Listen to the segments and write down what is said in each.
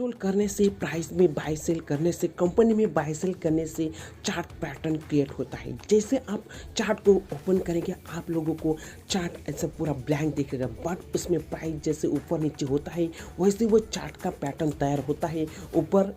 Install करने से, price में बाय सेल करने से, कंपनी में बाय सेल करने से चार्ट पैटर्न क्रिएट होता है। जैसे आप चार्ट को ओपन करेंगे आप लोगों को चार्ट ऐसा पूरा ब्लैंक दिखेगा, बट उसमें प्राइस जैसे ऊपर नीचे होता है वैसे वो चार्ट का पैटर्न तैयार होता है, ऊपर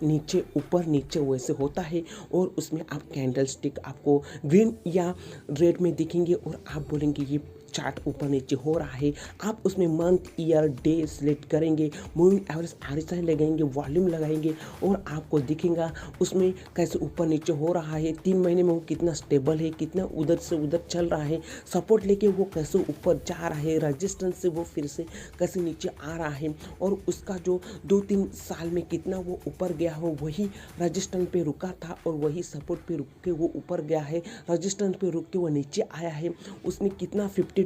नीचे वैसे होता है। और उसमें आप कैंडल स्टिक आपको ग्रीन या रेड में दिखेंगे और आप बोलेंगे ये चार्ट ऊपर नीचे हो रहा है। आप उसमें मंथ, ईयर, डे सिलेक्ट करेंगे, मूविंग एवरेज RSI लगाएंगे, वॉल्यूम लगाएंगे और आपको दिखेगा उसमें कैसे ऊपर नीचे हो रहा है, 3 महीने में वो कितना स्टेबल है, कितना उधर से उधर चल रहा है, सपोर्ट लेके वो कैसे ऊपर जा रहा है, रेजिस्टेंस से वो फिर से कैसे नीचे आ रहा है और उसका जो 2-3 साल में कितना वो ऊपर गया हो, वही रेजिस्टेंस पे रुका था और वही सपोर्ट पे रुक के वो ऊपर गया है, रेजिस्टेंस पे रुक के वो नीचे आया है, उसने कितना 52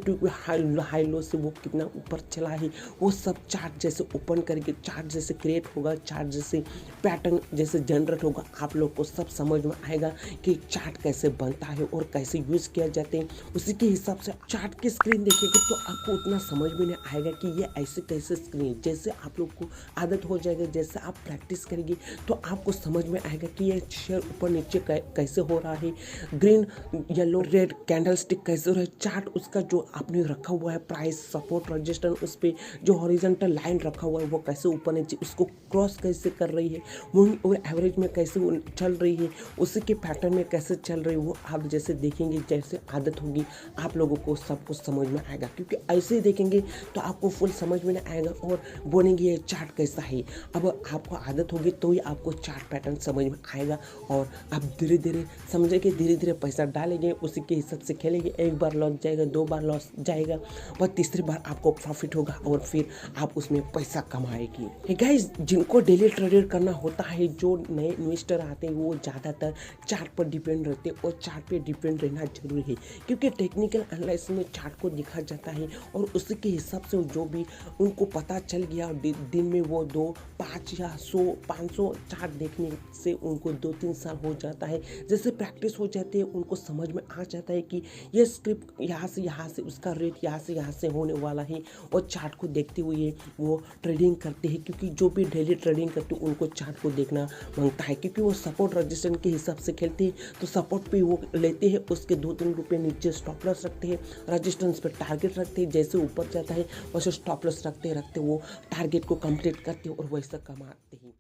हाई लो से वो कितना ऊपर चला है, वो सब चार्ट जैसे ओपन करके चार्ट जैसे क्रिएट होगा, चार्ट जैसे पैटर्न जैसे जनरेट होगा, आप लोग को सब समझ में आएगा कि चार्ट कैसे बनता है और कैसे यूज़ किया जाते हैं। उसी के हिसाब से चार्ट की स्क्रीन देखेंगे तो आपको उतना समझ में नहीं आएगा कि ये ऐसे कैसे स्क्रीन, जैसे आप लोग को आदत हो जाएगा, जैसे आप प्रैक्टिस करेंगे तो आपको समझ में आएगा कि ये शेयर ऊपर नीचे कैसे हो रहा है, green, yellow, red candle stick कैसे हो रहा है, चार्ट उसका जो आपने रखा हुआ है प्राइस, सपोर्ट, रेजिस्टेंस, उस पर जो हॉरिजॉन्टल लाइन रखा हुआ है वो कैसे ऊपर नीचे उसको क्रॉस कैसे कर रही है, मूविंग और एवरेज में कैसे वो चल रही है, उसी के पैटर्न में कैसे चल रही है, वो आप जैसे देखेंगे, जैसे आदत होगी आप लोगों को सब कुछ समझ में आएगा। क्योंकि ऐसे ही देखेंगे तो आपको फुल समझ में नहीं आएगा और बोलेंगे ये चार्ट कैसा है। अब आपको आदत होगी तो ही आपको चार्ट पैटर्न समझ में आएगा और आप धीरे धीरे समझेंगे, धीरे धीरे पैसा डालेंगे, उसी के हिसाब से खेलेंगे। एक बार लॉस जाएगा, 2 बार लॉस जाएगा और तीसरी बार आपको प्रॉफिट होगा और फिर आप उसमें पैसा कमाएगी। गाइस, जिनको डेली ट्रेड करना होता है, जो नए इन्वेस्टर आते हैं वो ज़्यादातर चार्ट पर डिपेंड रहते हैं और चार्ट पे डिपेंड रहना जरूरी है क्योंकि टेक्निकल एनालिसिस में चार्ट को देखा जाता है और उसी के हिसाब से जो भी उनको पता चल गया दिन में वो 2, 5 या 100, 500 चार्ट देखने से उनको 2-3 साल हो जाता है। जैसे प्रैक्टिस हो जाती है उनको समझ में आ जाता है कि ये स्क्रिप्ट यहाँ से उसका रेट यहाँ से होने वाला है और चार्ट को देखते हुए वो ट्रेडिंग करते हैं। क्योंकि जो भी डेली ट्रेडिंग करते हैं उनको चार्ट को देखना मांगता है क्योंकि वो सपोर्ट रेजिस्टेंस के हिसाब से खेलते हैं, तो सपोर्ट पे वो लेते हैं, उसके 2-3 रुपये नीचे स्टॉप लॉस रखते हैं, रेजिस्टेंस पे टारगेट रखते हैं, जैसे ऊपर जाता है वैसे स्टॉप लॉस रखते वो टारगेट को कंप्लीट करते हैं और वैसा कमाते हैं।